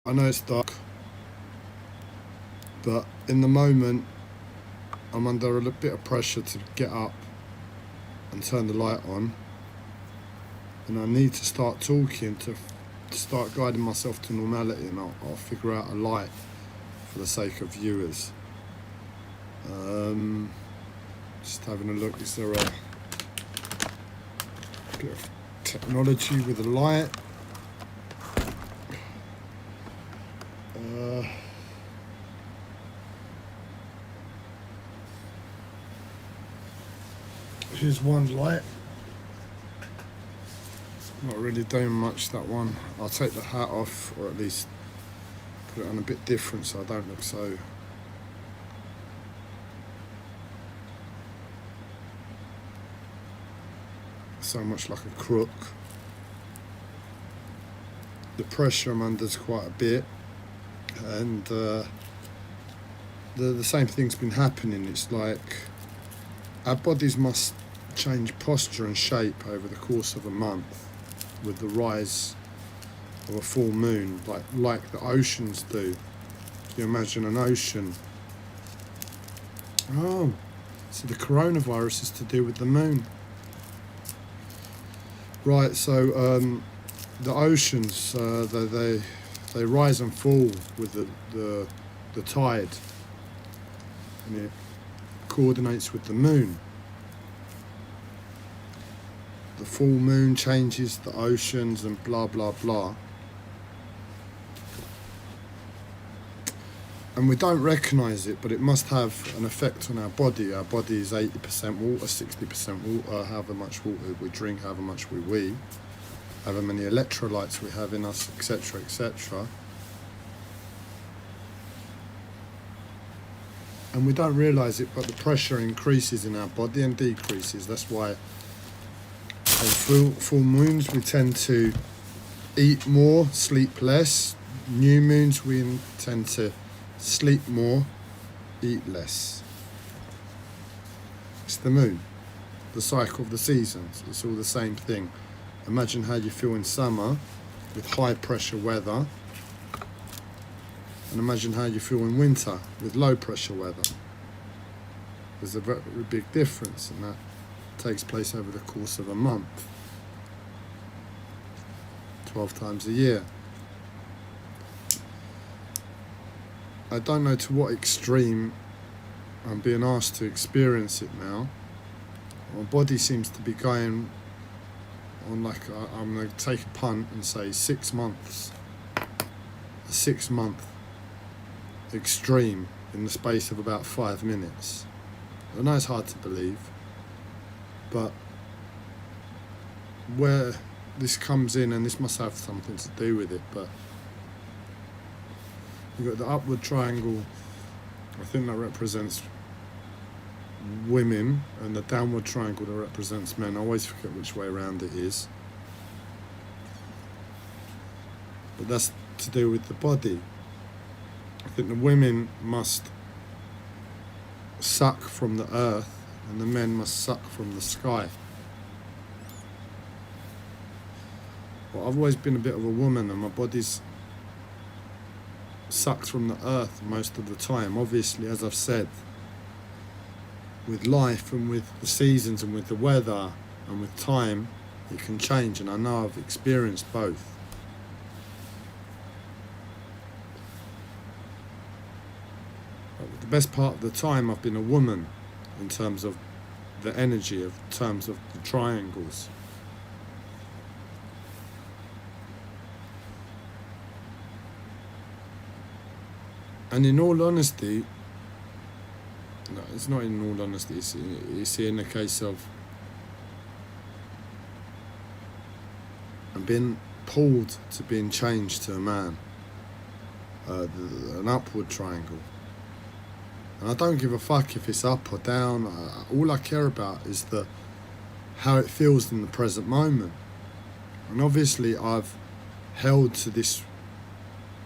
I know it's dark, but in the moment I'm under a little bit of pressure to get up and turn the light on, and I need to start talking to start guiding myself to normality, and I'll figure out a light for the sake of viewers. Just having a look, is there a bit of technology with a light? Here's one light. Not really doing much, that one. I'll take the hat off, or at least put it on a bit different so I don't look so much like a crook. The pressure I'm under is quite a bit, and the same thing's been happening. It's like our bodies must change posture and shape over the course of a month with the rise of a full moon, like the oceans do. Can you imagine an ocean? Oh, so the coronavirus is to do with the moon. Right, so the oceans, they rise and fall with the tide, and it coordinates with the moon. The full moon changes the oceans and blah blah blah. And we don't recognise it, but it must have an effect on our body. Our body is 80% water, 60% water, however much water we drink, however much we eat, however many electrolytes we have in us, etc., etc. And we don't realise it, but the pressure increases in our body and decreases. That's why on full moons we tend to eat more, sleep less. New moons we tend to sleep more, eat less. It's the moon, the cycle of the seasons. It's all the same thing. Imagine how you feel in summer with high pressure weather, and imagine how you feel in winter with low pressure weather. There's a very big difference, and that takes place over the course of a month, 12 times a year. I don't know to what extreme I'm being asked to experience it now. My body seems to be going on, like, I'm going to take a punt and say 6 months. A 6-month extreme in the space of about 5 minutes. I know it's hard to believe, but where this comes in, and this must have something to do with it, but you've got the upward triangle, I think that represents women, and the downward triangle that represents men. I always forget which way around it is, but that's to do with the body. I think the women must suck from the earth and the men must suck from the sky. Well, I've always been a bit of a woman, and my body's sucked from the earth most of the time. Obviously, as I've said, with life and with the seasons and with the weather and with time, it can change, and I know I've experienced both. But the best part of the time I've been a woman in terms of the energy, in terms of the triangles. And in all honesty, no, it's not in all honesty, it's in a case of I'm being pulled to being changed to a man, an upward triangle. And I don't give a fuck if it's up or down. All I care about is how it feels in the present moment. And obviously I've held to this,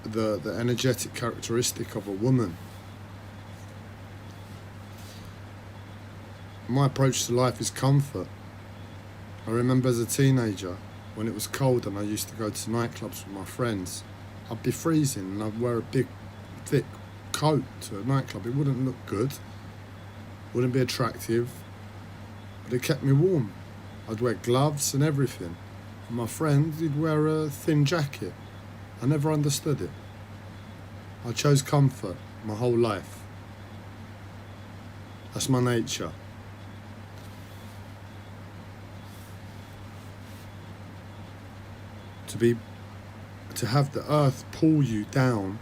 the energetic characteristic of a woman. My approach to life is comfort. I remember as a teenager when it was cold and I used to go to nightclubs with my friends, I'd be freezing and I'd wear a big, thick coat to a nightclub. It wouldn't look good, wouldn't be attractive, but it kept me warm. I'd wear gloves and everything. And my friend, he'd wear a thin jacket. I never understood it. I chose comfort my whole life. That's my nature. To have the earth pull you down,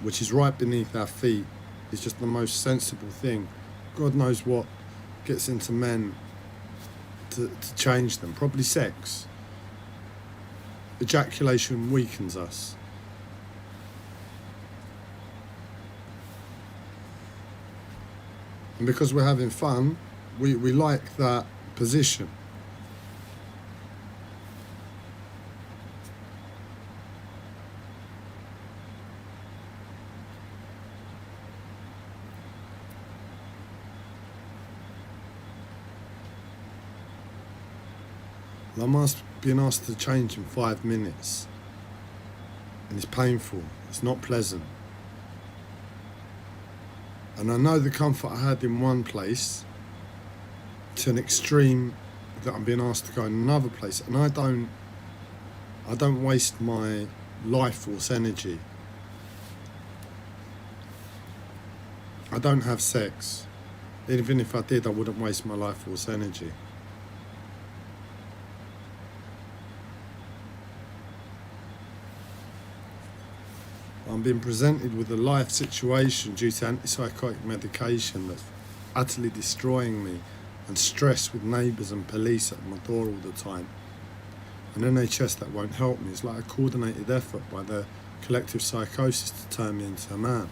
which is right beneath our feet, is just the most sensible thing. God knows what gets into men to change them. Probably sex. Ejaculation weakens us. And because we're having fun, we like that position. I'm being asked to change in 5 minutes. And it's painful. It's not pleasant. And I know the comfort I had in one place to an extreme that I'm being asked to go in another place. And I don't waste my life force energy. I don't have sex. Even if I did, I wouldn't waste my life force energy. I'm being presented with a life situation due to antipsychotic medication that's utterly destroying me, and stress with neighbours and police at my door all the time. An NHS that won't help me. It's like a coordinated effort by the collective psychosis to turn me into a man.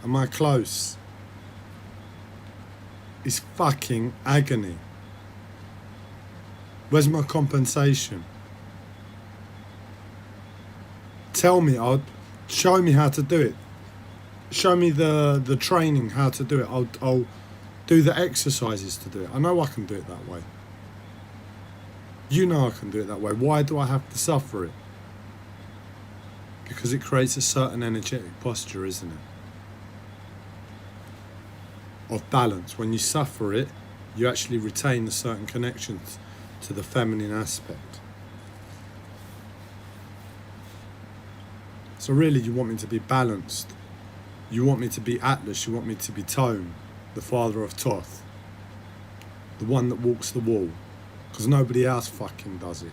Am I close? It's fucking agony. Where's my compensation? Tell me, show me how to do it. Show me the training, how to do it. I'll do the exercises to do it. I know I can do it that way. You know I can do it that way. Why do I have to suffer it? Because it creates a certain energetic posture, isn't it? Of balance. When you suffer it, you actually retain a certain connection to the feminine aspect. So really, you want me to be balanced. You want me to be Atlas. You want me to be Tone, the father of Thoth. The one that walks the wall. Because nobody else fucking does it.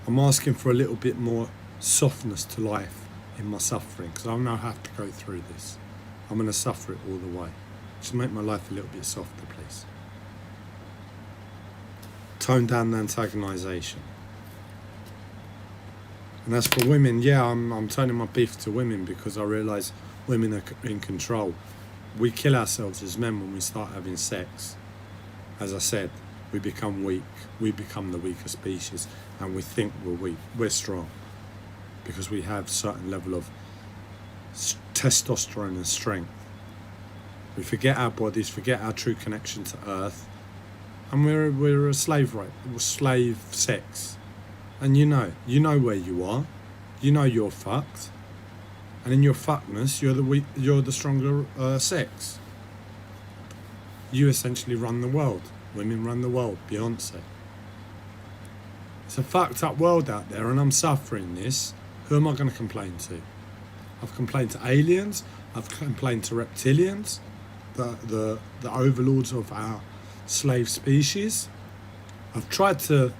I'm asking for a little bit more softness to life in my suffering. Because I know I have to go through this. I'm going to suffer it all the way. Just make my life a little bit softer, please. Tone down the antagonisation. And as for women, yeah, I'm turning my beef to women because I realise women are in control. We kill ourselves as men when we start having sex. As I said, we become weak. We become the weaker species, and we think we're weak. We're strong because we have a certain level of testosterone and strength. We forget our bodies, forget our true connection to Earth, and we're a slave sex. And you know where you are. You know you're fucked. And in your fuckness, you're the stronger sex. You essentially run the world. Women run the world. Beyonce. It's a fucked up world out there, and I'm suffering this. Who am I going to complain to? I've complained to aliens. I've complained to reptilians, the overlords of our slave species. I've tried to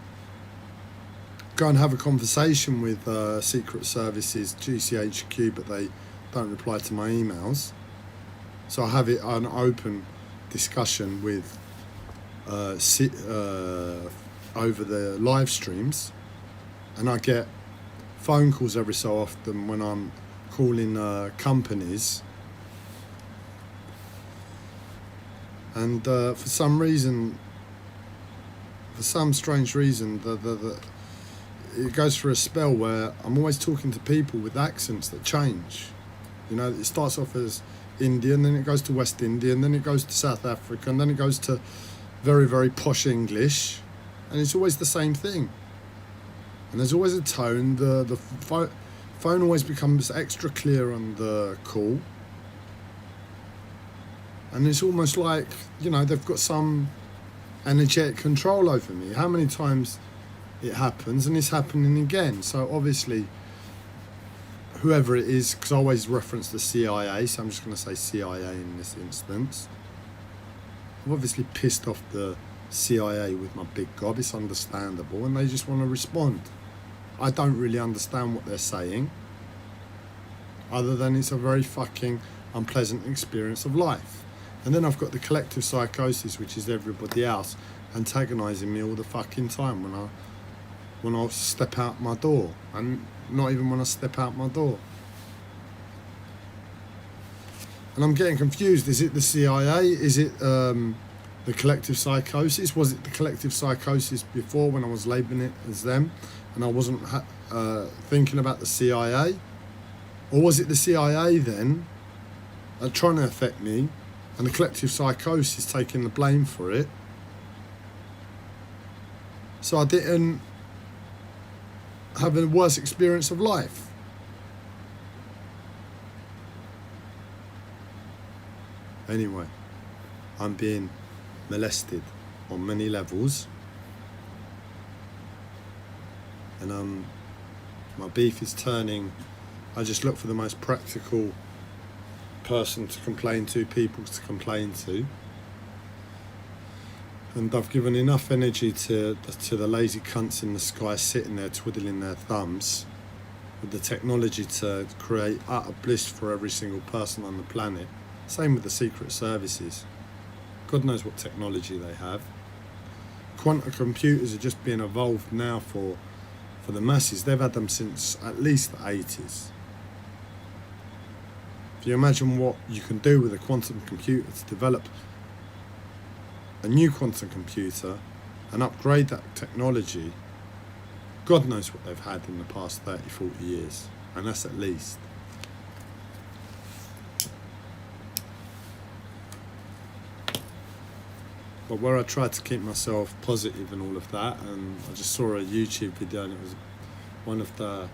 go and have a conversation with Secret Services, GCHQ, but they don't reply to my emails. So I have an open discussion with over the live streams, and I get phone calls every so often when I'm calling companies. And for some strange reason, it goes for a spell where I'm always talking to people with accents that change. You know, it starts off as Indian, then it goes to West Indian, then it goes to South African, then it goes to very, very posh English, and it's always the same thing. And there's always a tone. The phone always becomes extra clear on the call. And it's almost like, you know, they've got some energetic control over me. How many times it happens, and it's happening again. So obviously, whoever it is, because I always reference the CIA, so I'm just going to say CIA in this instance. I've obviously pissed off the CIA with my big gob. It's understandable, and they just want to respond. I don't really understand what they're saying, other than it's a very fucking unpleasant experience of life. And then I've got the collective psychosis, which is everybody else antagonising me all the fucking time when I step out my door, and not even when I step out my door. And I'm getting confused. Is it the CIA? Is it the collective psychosis? Was it the collective psychosis before, when I was labelling it as them and I wasn't thinking about the CIA? Or was it the CIA then trying to affect me, and the collective psychosis taking the blame for it? So I didn't have a worse experience of life. Anyway, I'm being molested on many levels, and my beef is turning. I just look for the most practical person to complain to, people to complain to, and I've given enough energy to the lazy cunts in the sky sitting there twiddling their thumbs with the technology to create utter bliss for every single person on the planet. Same with the secret services. God knows what technology they have. Quantum computers are just being evolved now for the masses. They've had them since at least the 80s. If you imagine what you can do with a quantum computer to develop a new quantum computer and upgrade that technology, God knows what they've had in the past 30, 40 years, and that's at least. But where I tried to keep myself positive and all of that, and I just saw a YouTube video, and it was one of the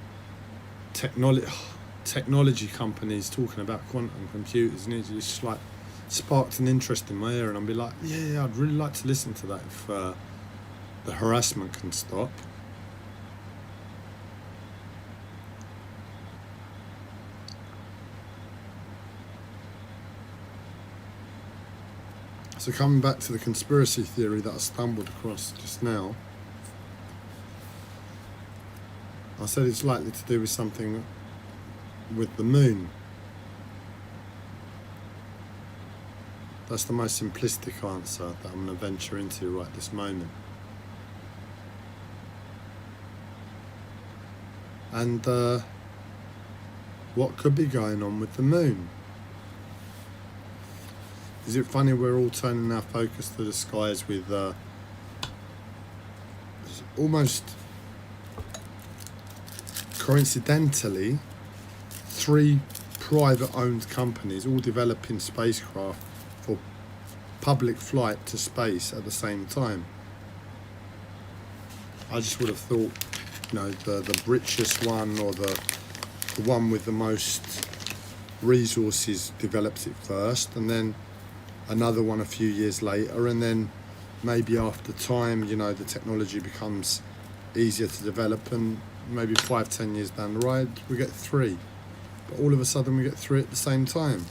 technology companies talking about quantum computers, and it just like sparked an interest in my ear, and I'd be like, yeah, I'd really like to listen to that if the harassment can stop. So coming back to the conspiracy theory that I stumbled across just now, I said it's likely to do with something with the moon. That's the most simplistic answer that I'm going to venture into right this moment. And what could be going on with the moon? Is it funny we're all turning our focus to the skies with almost coincidentally 3 private owned companies all developing spacecraft for public flight to space at the same time? I just would have thought, you know, the richest one or the one with the most resources develops it first, and then another one a few years later, and then maybe after time, you know, the technology becomes easier to develop, and maybe 5-10 years down the road we get 3, but all of a sudden we get 3 at the same time.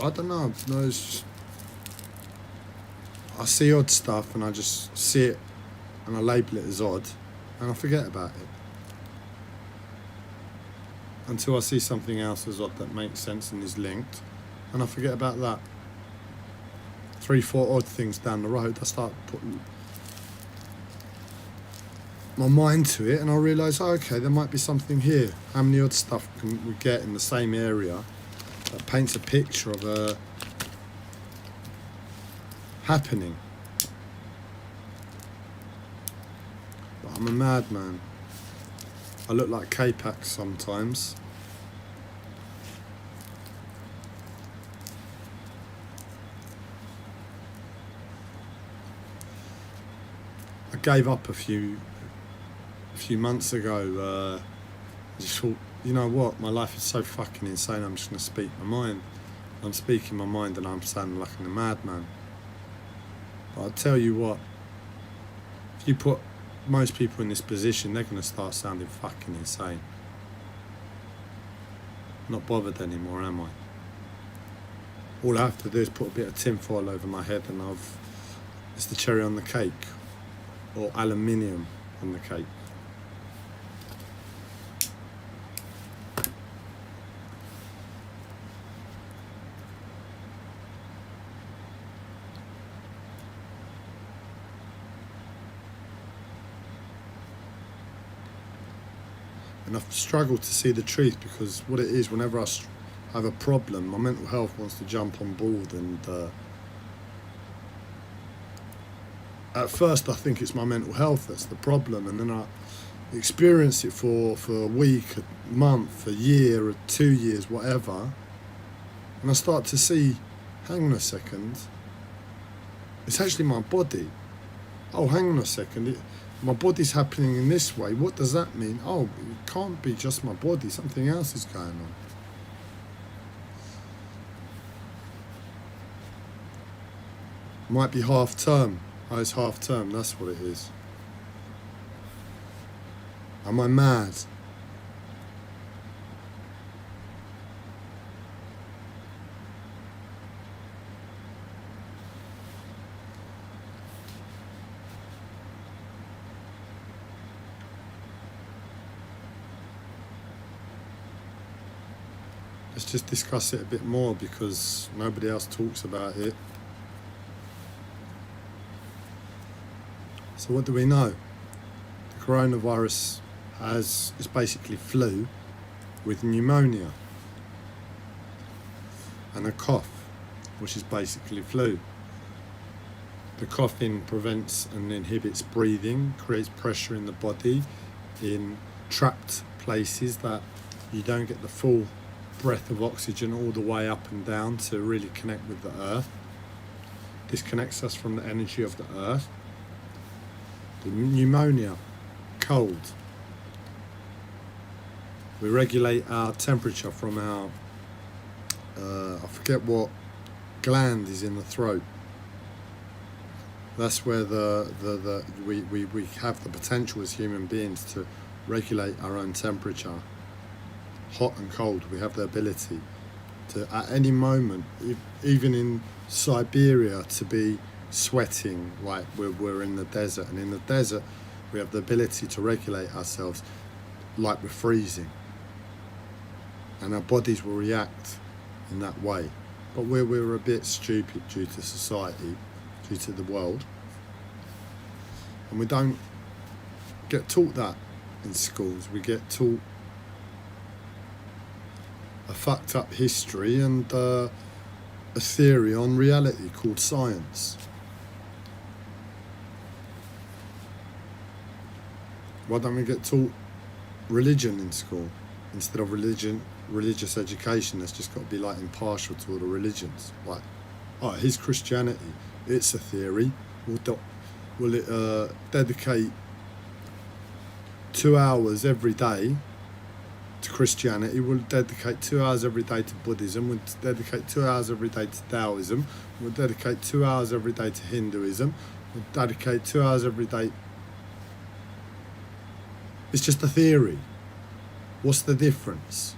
I don't know, I see odd stuff and I just see it and I label it as odd and I forget about it until I see something else as odd that makes sense and is linked, and I forget about that. 3-4 odd things down the road, I start putting my mind to it and I realise, oh, okay, there might be something here. How many odd stuff can we get in the same area that paints a picture of a happening? But I'm a madman. I look like K-Pax sometimes. I gave up a few months ago. I just thought, you know what, my life is so fucking insane, I'm just going to speak my mind. I'm speaking my mind and I'm sounding like a madman. But I'll tell you what, if you put most people in this position, they're going to start sounding fucking insane. Not bothered anymore, am I? All I have to do is put a bit of tinfoil over my head and it's the cherry on the cake, or aluminium on the cake. And I've struggled to see the truth, because what it is, whenever I have a problem, my mental health wants to jump on board, and at first I think it's my mental health that's the problem, and then I experience it for a week, a month, a year, or 2 years, whatever, and I start to see, hang on a second, it's actually my body. Oh, hang on a second, my body's happening in this way. What does that mean? Oh, it can't be just my body. Something else is going on. Might be half term. Oh, it's half term. That's what it is. Am I mad? Let's just discuss it a bit more, because nobody else talks about it. So what do we know? The coronavirus is basically flu with pneumonia, and a cough, which is basically flu. The coughing prevents and inhibits breathing, creates pressure in the body in trapped places that you don't get the full breath of oxygen all the way up and down to really connect with the earth. Disconnects us from the energy of the earth. The pneumonia, cold. We regulate our temperature from our, I forget what gland is in the throat. That's where we have the potential as human beings to regulate our own temperature. Hot and cold, we have the ability to, at any moment, even in Siberia, to be sweating like we're in the desert, and in the desert we have the ability to regulate ourselves like we're freezing, and our bodies will react in that way. But we're a bit stupid due to society, due to the world, and we don't get taught that in schools. We get taught a fucked up history and a theory on reality called science. Why don't we get taught religion in school instead of religious education that's just got to be like impartial to all the religions? Like, oh, here's Christianity, it's a theory. Will it dedicate 2 hours every day to Christianity? We'll dedicate 2 hours every day to Buddhism. We'll dedicate 2 hours every day to Taoism. We'll dedicate 2 hours every day to Hinduism. We'll dedicate 2 hours every day. It's just a theory. What's the difference?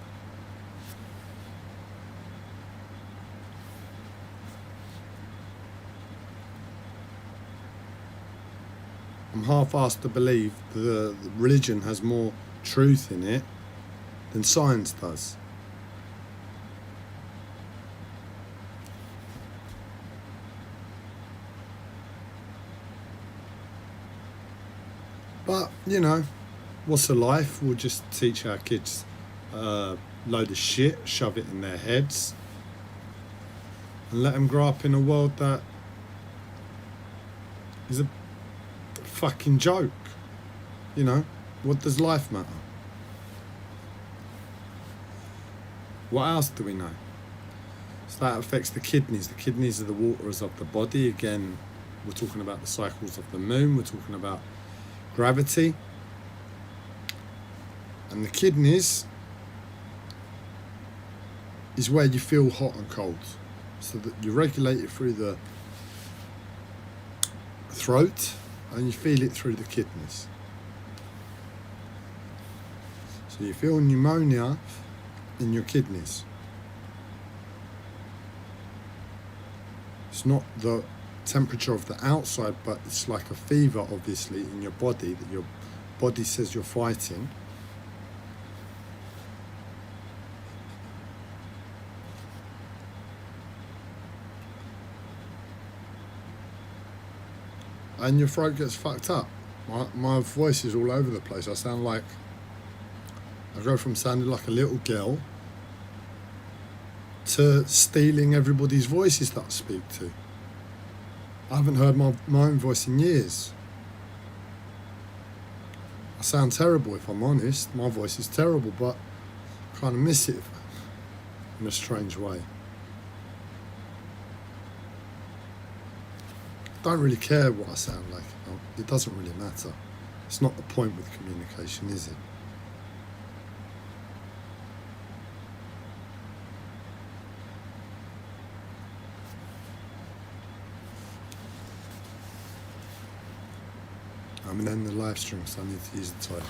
I'm half-assed to believe the religion has more truth in it than science does. But, you know, what's a life? We'll just teach our kids a load of shit, shove it in their heads, and let them grow up in a world that is a fucking joke. You know, what does life matter? What else do we know? So that affects the kidneys. The kidneys are the waters of the body. Again, We're talking about the cycles of the moon. We're talking about gravity. And the kidneys is where you feel hot and cold. So that you regulate it through the throat and you feel it through the kidneys. So you feel pneumonia in your kidneys. It's not the temperature of the outside, but it's like a fever, obviously, in your body that your body says you're fighting. And your throat gets fucked up. My voice is all over the place. I go from sounding like a little girl to stealing everybody's voices that I speak to. I haven't heard my own voice in years. I sound terrible if I'm honest. My voice is terrible, but I kind of miss it in a strange way. Don't really care what I sound like. It doesn't really matter. It's not the point with communication, is it? I'm going to end the live stream, so I need to use the toilet.